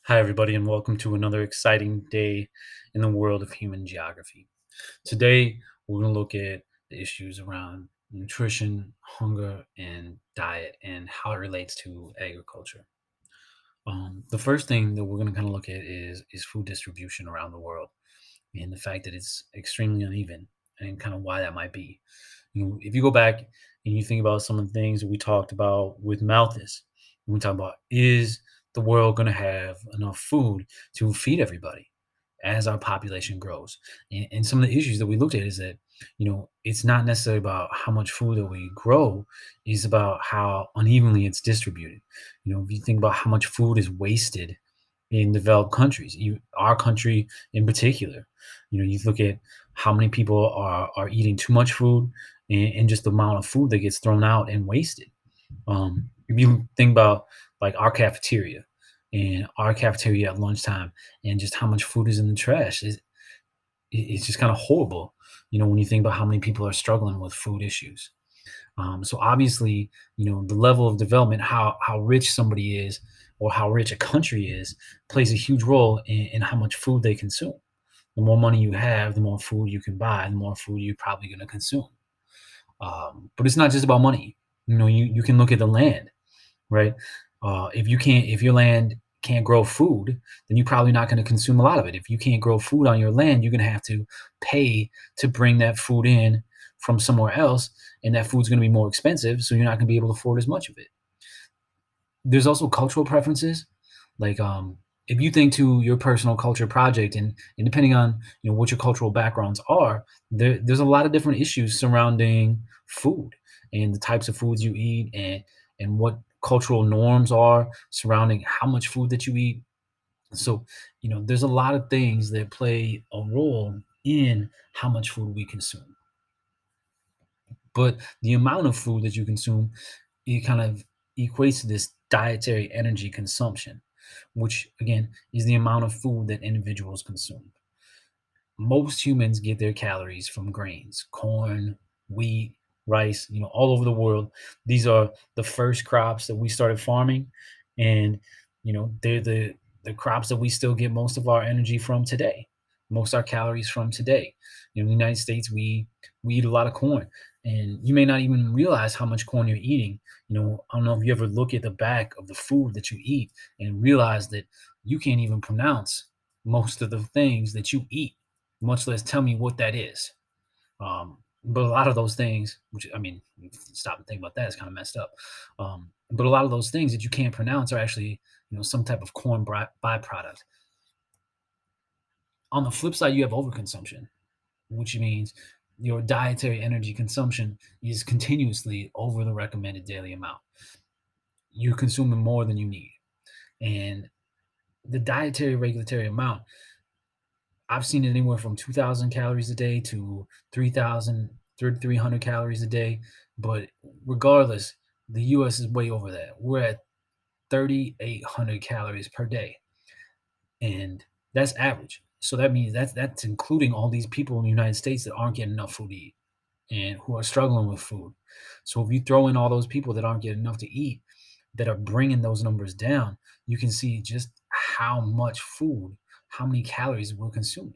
Hi, everybody, and welcome to another exciting day in the world of human geography. Today, we're going to look at the issues around nutrition, hunger, and diet, and how it relates to agriculture. The first thing that we're going to kind of look at is food distribution around the world, and the fact that it's extremely uneven, and kind of why that might be. If you go back and you think about some of the things that we talked about with Malthus, when we talk about is the world going to have enough food to feed everybody as our population grows? And some of the issues that we looked at is that, it's not necessarily about how much food that we grow, it's about how unevenly it's distributed. If you think about how much food is wasted in developed countries, our country in particular, you look at how many people are eating too much food, and just the amount of food that gets thrown out and wasted. If you think about like our cafeteria at lunchtime, and just how much food is in the trash, it's just kind of horrible. When you think about how many people are struggling with food issues. So obviously, the level of development, how rich somebody is, or how rich a country is, plays a huge role in how much food they consume. The more money you have, the more food you can buy, the more food you're probably going to consume. But it's not just about money. You can look at the land, right? If your land can't grow food, then you're probably not going to consume a lot of it. If you can't grow food on your land, you're going to have to pay to bring that food in from somewhere else, and that food's going to be more expensive, so you're not going to be able to afford as much of it. There's also cultural preferences, like if you think to your personal culture project, and depending on what your cultural backgrounds are, there's a lot of different issues surrounding food and the types of foods you eat, and what cultural norms are surrounding how much food that you eat. So there's a lot of things that play a role in how much food we consume. But the amount of food that you consume, it kind of equates to this dietary energy consumption, which again is the amount of food that individuals consume. Most humans get their calories from grains, corn, wheat, rice, all over the world. These are the first crops that we started farming, and they're the crops that we still get most of our energy from today, most of our calories from today. In the United States, we eat a lot of corn, and you may not even realize how much corn you're eating. I don't know if you ever look at the back of the food that you eat and realize that you can't even pronounce most of the things that you eat, much less tell me what that is. But a lot of those things, which I mean, stop and think about that, is kind of messed up. But a lot of those things that you can't pronounce are actually, some type of corn byproduct. On the flip side, you have overconsumption, which means your dietary energy consumption is continuously over the recommended daily amount. You're consuming more than you need. And the dietary regulatory amount, I've seen it anywhere from 2,000 calories a day to 3,000, 3,300 calories a day. But regardless, the US is way over that. We're at 3,800 calories per day. And that's average. So that means that's including all these people in the United States that aren't getting enough food to eat and who are struggling with food. So if you throw in all those people that aren't getting enough to eat, that are bringing those numbers down, you can see just how much food, how many calories we're consuming.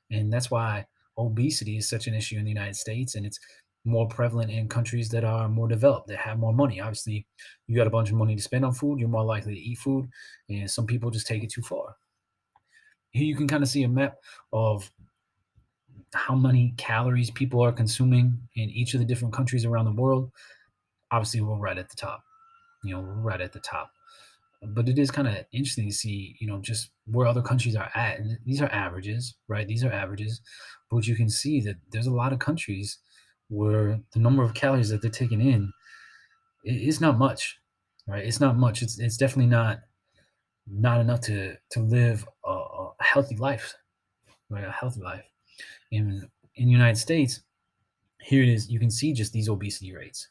And that's why obesity is such an issue in the United States, and it's more prevalent in countries that are more developed, that have more money. Obviously, you got a bunch of money to spend on food, you're more likely to eat food, and some people just take it too far. Here you can kind of see a map of how many calories people are consuming in each of the different countries around the world. Obviously, we're right at the top. We're right at the top. But it is kind of interesting to see, just where other countries are at. And these are averages, right? These are averages. But you can see that there's a lot of countries where the number of calories that they're taking in is not much, right? It's not much. It's definitely not enough to live a healthy life, right? A healthy life. In the United States, here it is. You can see just these obesity rates.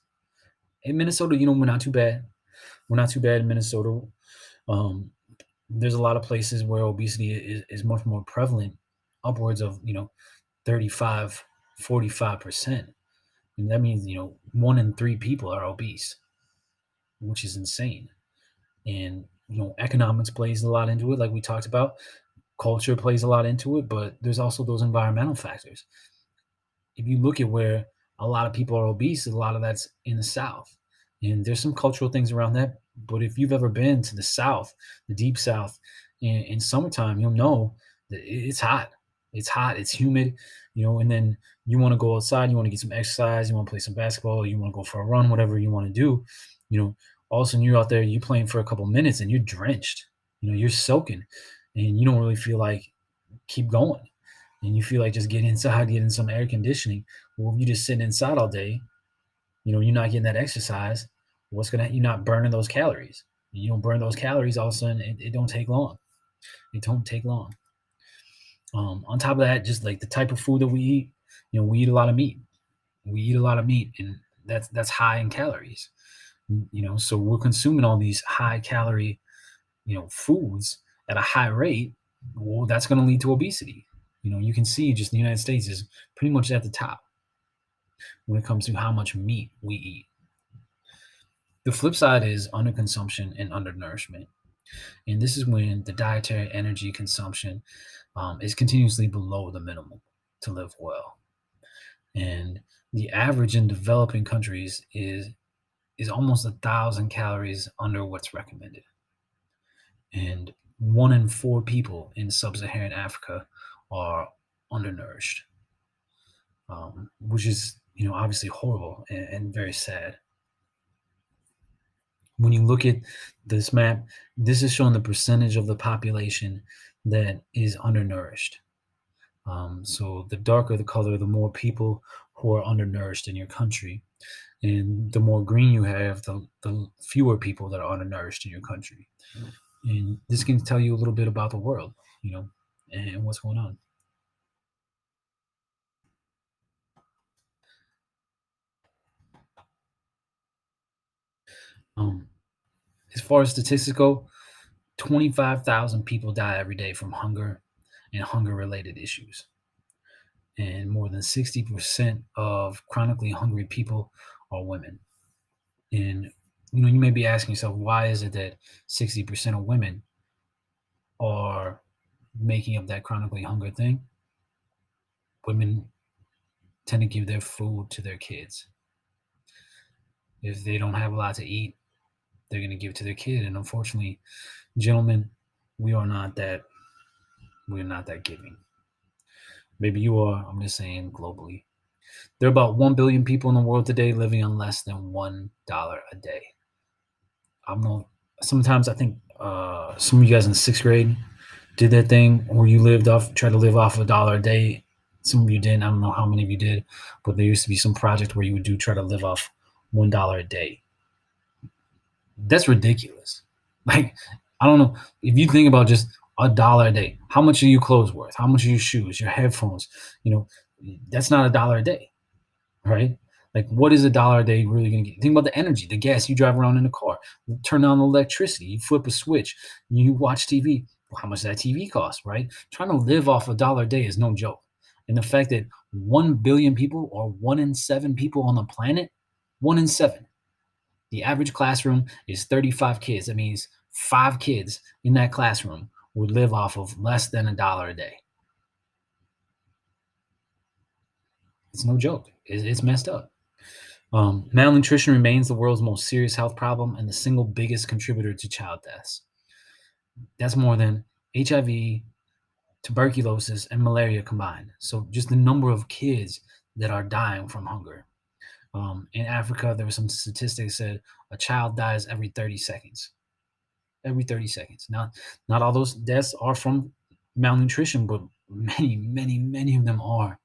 In Minnesota, we're not too bad. We're not too bad in Minnesota. Um, there's a lot of places where obesity is much more prevalent, upwards of 35, 45%. And that means 1 in 3 people are obese, which is insane. And Economics plays a lot into it, like we talked about. Culture plays a lot into it, but there's also those environmental factors. If you look at where a lot of people are obese, a lot of that's in the South. And there's some cultural things around that. But if you've ever been to the South, the deep South, in summertime, you'll know that it's hot. It's hot. It's humid, and then you want to go outside, you want to get some exercise, you want to play some basketball, you want to go for a run, whatever you want to do. You know, all of a sudden you're out there, you playing for a couple minutes and you're drenched. You're soaking and you don't really feel like keep going and you feel like just get inside, get in some air conditioning. Well, if you just sitting inside all day, you're not getting that exercise. You're not burning those calories. You don't burn those calories, all of a sudden it don't take long. It don't take long. On top of that, just like the type of food that we eat, we eat a lot of meat. We eat a lot of meat, and that's high in calories. So we're consuming all these high calorie, foods at a high rate. Well, that's going to lead to obesity. You can see just the United States is pretty much at the top when it comes to how much meat we eat. The flip side is underconsumption and undernourishment. And this is when the dietary energy consumption is continuously below the minimum to live well. And the average in developing countries is almost 1,000 calories under what's recommended. And 1 in 4 people in sub-Saharan Africa are undernourished, which is obviously horrible and very sad. When you look at this map, this is showing the percentage of the population that is undernourished. So the darker the color, the more people who are undernourished in your country. And the more green you have, the fewer people that are undernourished in your country. And this can tell you a little bit about the world, and what's going on. Um, as far as statistics go, 25,000 people die every day from hunger and hunger related issues. And more than 60% of chronically hungry people are women. And you may be asking yourself, why is it that 60% of women are making up that chronically hungry thing? Women tend to give their food to their kids. If they don't have a lot to eat, they're going to give it to their kid. And unfortunately, gentlemen, we are not that. We're not that giving. Maybe you are. I'm just saying globally. There are about 1 billion people in the world today living on less than $1 a day. I'm not. Sometimes I think some of you guys in sixth grade did that thing where you tried to live off $1 a day. Some of you didn't. I don't know how many of you did, but there used to be some project where you would try to live off $1 a day. That's ridiculous. Like, I don't know if you think about just $1 a day. How much are your clothes worth? How much are your shoes, your headphones? You know, that's not $1 a day, right? Like, what is $1 a day really going to get? Think about the energy, the gas you drive around in the car. Turn on the electricity. You flip a switch. You watch TV. Well, how much does that TV cost, right? Trying to live off $1 a day is no joke. And the fact that 1 billion people, or 1 in 7 people on the planet, 1 in 7. The average classroom is 35 kids. That means 5 kids in that classroom would live off of less than $1 a day. It's no joke. It's messed up. Malnutrition remains the world's most serious health problem and the single biggest contributor to child deaths. That's more than HIV, tuberculosis, and malaria combined. So just the number of kids that are dying from hunger. In Africa, there were some statistics that said a child dies every 30 seconds. Every 30 seconds. Now, not all those deaths are from malnutrition, but many, many, many of them are.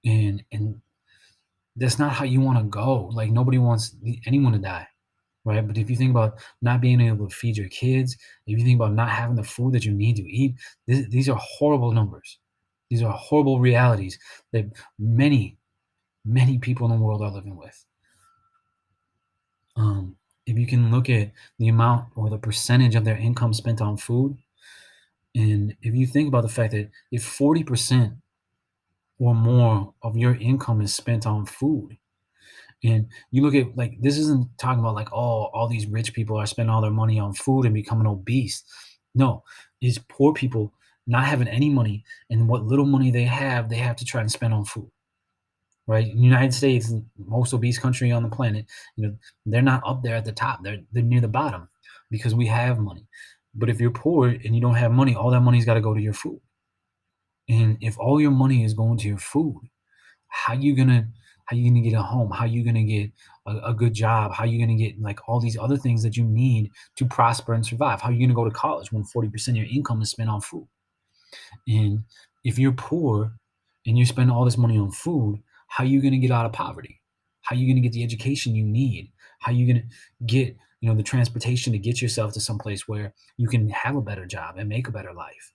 And that's not how you want to go. Like, nobody wants anyone to die, right? But if you think about not being able to feed your kids, if you think about not having the food that you need to eat, these are horrible numbers. These are horrible realities that many, many people in the world are living with. If you can look at the amount or the percentage of their income spent on food, and if you think about the fact that if 40% or more of your income is spent on food, And you look at like this isn't talking about like, oh, all these rich people are spending all their money on food and becoming obese. No, it's poor people not having any money, and what little money they have to try and spend on food. Right? United States, most obese country on the planet, they're not up there at the top. They're near the bottom because we have money. But if you're poor and you don't have money, all that money's got to go to your food. And if all your money is going to your food, how you gonna how you gonna get a home? How you gonna get a good job? How you gonna get like all these other things that you need to prosper and survive? How you gonna go to college when 40% of your income is spent on food? And if you're poor and you spend all this money on food, how you gonna get out of poverty? How you gonna get the education you need? How you gonna get the transportation to get yourself to some place where you can have a better job and make a better life,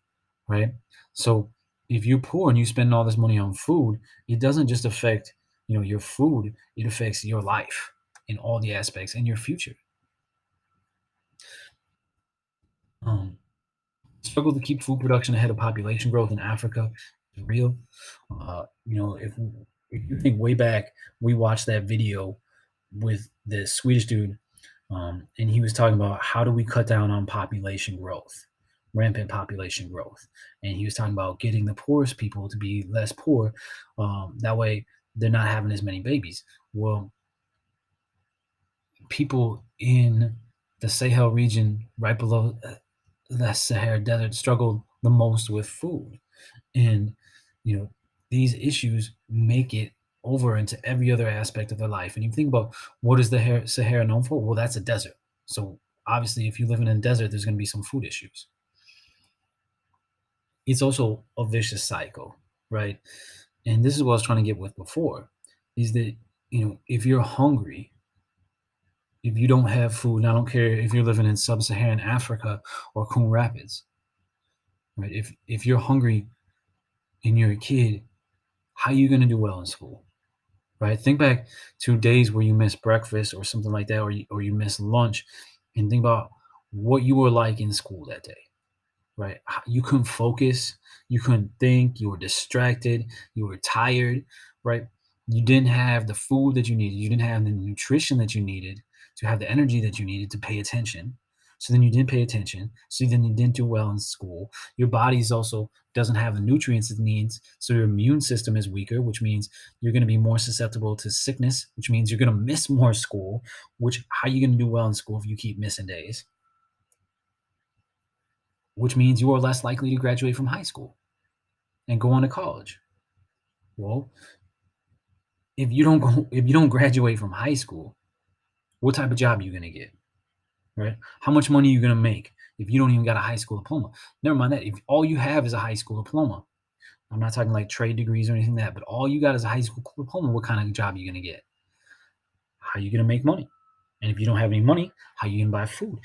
right? So if you're poor and you spend all this money on food, it doesn't just affect your food; it affects your life in all the aspects and your future. Um, Struggle to keep food production ahead of population growth in Africa is real. If you think way back, we watched that video with this Swedish dude, and he was talking about how do we cut down on population growth, rampant population growth, and he was talking about getting the poorest people to be less poor, that way they're not having as many babies. Well, people in the Sahel region, right below the Sahara Desert, struggled the most with food. And, you know, these issues make it over into every other aspect of their life. And you think about what is the Sahara known for? Well, that's a desert. So obviously, if you're living in a desert, there's going to be some food issues. It's also a vicious cycle, right? And this is what I was trying to get with before, is that if you're hungry, if you don't have food, and I don't care if you're living in sub-Saharan Africa or Coon Rapids, right? If you're hungry and you're a kid, how are you going to do well in school? Right? Think back to days where you missed breakfast or something like that, or you missed lunch, and think about what you were like in school that day. Right? You couldn't focus, you couldn't think, you were distracted, you were tired, right? You didn't have the food that you needed, you didn't have the nutrition that you needed to have the energy that you needed to pay attention. So then you didn't pay attention. So then you didn't do well in school. Your body's also doesn't have the nutrients it needs. So your immune system is weaker, which means you're going to be more susceptible to sickness, which means you're going to miss more school, which how are you going to do well in school if you keep missing days? Which means you are less likely to graduate from high school and go on to college. Well, if you don't graduate from high school, what type of job are you gonna get? Right? How much money are you gonna make if you don't even got a high school diploma? Never mind that. If all you have is a high school diploma, I'm not talking like trade degrees or anything like that, but all you got is a high school diploma, what kind of job are you gonna get? How are you gonna make money? And if you don't have any money, how are you gonna buy food?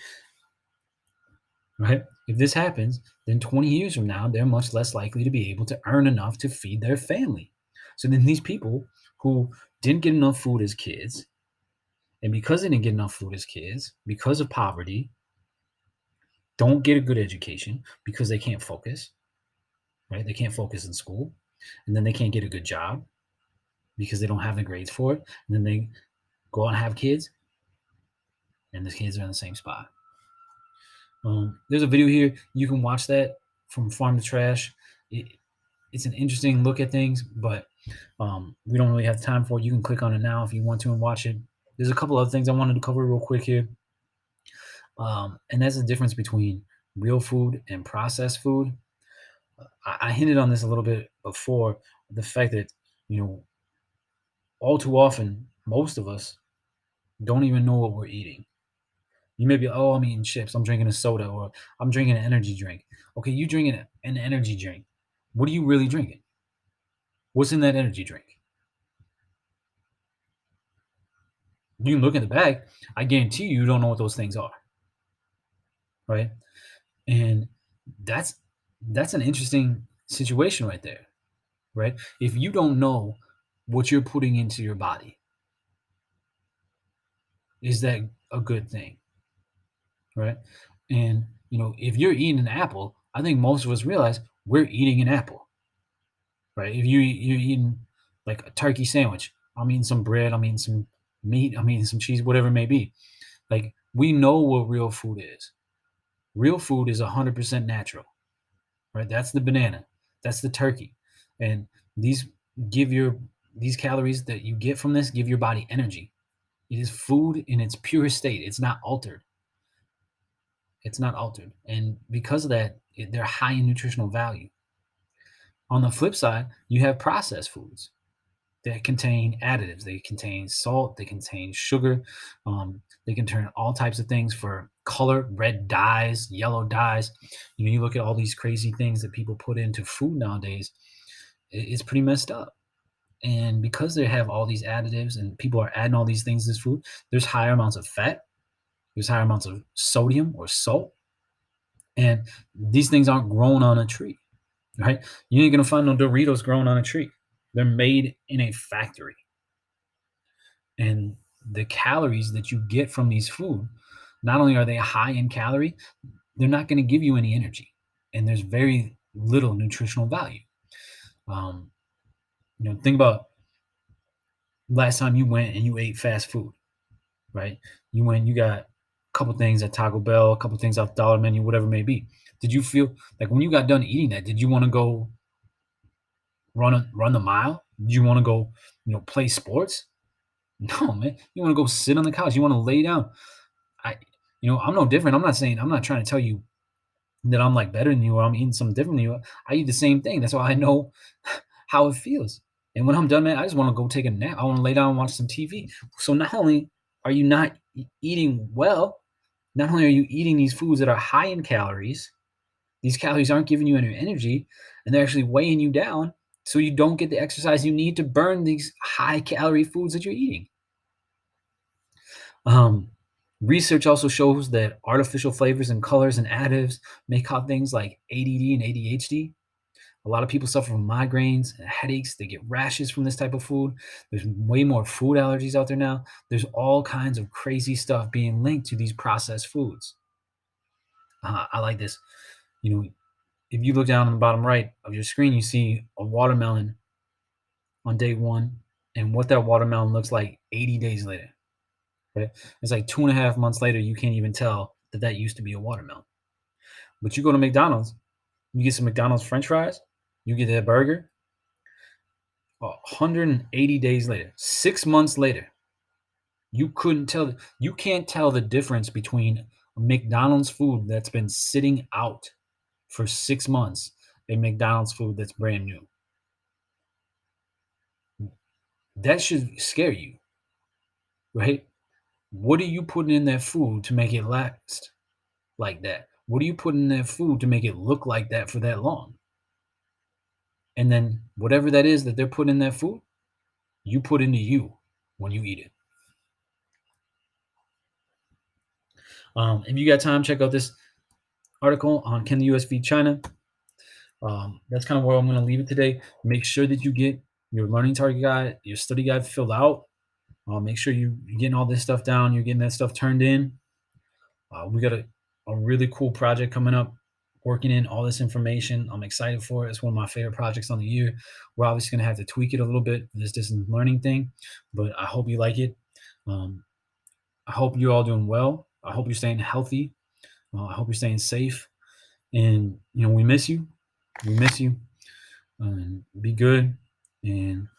Right? If this happens, then 20 years from now, they're much less likely to be able to earn enough to feed their family. So then these people who didn't get enough food as kids, and because they didn't get enough food as kids, because of poverty, don't get a good education because they can't focus, right? They can't focus in school. And then they can't get a good job because they don't have the grades for it. And then they go out and have kids, and the kids are in the same spot. There's a video here. You can watch that from Farm to Trash. It, it's an interesting look at things, but we don't really have time for it. You can click on it now if you want to and watch it. There's a couple other things I wanted to cover real quick here, and that's the difference between real food and processed food. I hinted on this a little bit before, the fact that you know all too often most of us don't even know what we're eating. You may be, oh, I'm eating chips, I'm drinking a soda, or I'm drinking an energy drink. Okay, you drinking an energy drink. What are you really drinking? What's in that energy drink? You can look in the bag. I guarantee you don't know what those things are, right? And that's that's an interesting situation right there, right? If you don't know what you're putting into your body, is that a good thing, right? And if you're eating an apple, I think most of us realize we're eating an apple, right? If you're eating like a turkey sandwich, I'm eating some bread, I'm eating some meat, I mean, some cheese, whatever it may be. Like, we know what real food is. Real food is 100% natural, right? That's the banana, that's the turkey. And these give your these calories that you get from this give your body energy. It is food in its purest state. It's not altered. It's not altered. And because of that, they're high in nutritional value. On the flip side, you have processed foods that contain additives. They contain salt, they contain sugar, they can turn all types of things for color, red dyes, yellow dyes. You know, you look at all these crazy things that people put into food nowadays, it's pretty messed up. And because they have all these additives and people are adding all these things to this food, there's higher amounts of fat, there's higher amounts of sodium or salt, and these things aren't grown on a tree, right? You ain't gonna find no Doritos growing on a tree. They're made in a factory. And the calories that you get from these food, not only are they high in calorie, they're not going to give you any energy, and there's very little nutritional value. um, think about last time you went and you ate fast food, right? You went, you got a couple things at Taco Bell, a couple things off dollar menu, whatever it may be. Did you feel like when you got done eating that, did you want to go run the mile? Did you want to go, play sports? No, man. You want to go sit on the couch. You want to lay down. I, I'm no different. I'm not trying to tell you that I'm like better than you or I'm eating something different than you. I eat the same thing. That's why I know how it feels. And when I'm done, man, I just want to go take a nap. I want to lay down and watch some TV. So not only are you not eating well, not only are you eating these foods that are high in calories, these calories aren't giving you any energy, and they're actually weighing you down so you don't get the exercise you need to burn these high calorie foods that you're eating. Um, Research also shows that artificial flavors and colors and additives may cause things like ADD and ADHD. A lot of people suffer from migraines and headaches. They get rashes from this type of food. There's way more food allergies out there now. There's all kinds of crazy stuff being linked to these processed foods. I like this. You know, if you look down on the bottom right of your screen, you see a watermelon on day one and what that watermelon looks like 80 days later. Okay? It's like 2.5 months later, you can't even tell that that used to be a watermelon. But you go to McDonald's, you get some McDonald's French fries, you get that burger. 180 days later, 6 months later, you can't tell the difference between a McDonald's food that's been sitting out for 6 months and McDonald's food that's brand new. That should scare you, right? What are you putting in that food to make it last like that? What are you putting in that food to make it look like that for that long? And then whatever that is that they're putting in that food, you put into you when you eat it. If you got time, check out this article on Can the US feed China? That's kind of where I'm going to leave it today. Make sure that you get your learning target guide, your study guide filled out. Make sure you're getting all this stuff down. You're getting that stuff turned in. We got a really cool project coming up, working in all this information. I'm excited for it. It's one of my favorite projects on the year. We're obviously going to have to tweak it a little bit, this distance learning thing, but I hope you like it. Um, I hope you're all doing well. I hope you're staying healthy. I hope you're staying safe. And, we miss you. We miss you. And be good. And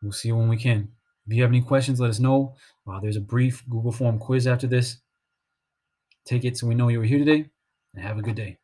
we'll see you when we can. If you have any questions, let us know. There's a brief Google form quiz after this. Take it so we know you were here today, and have a good day.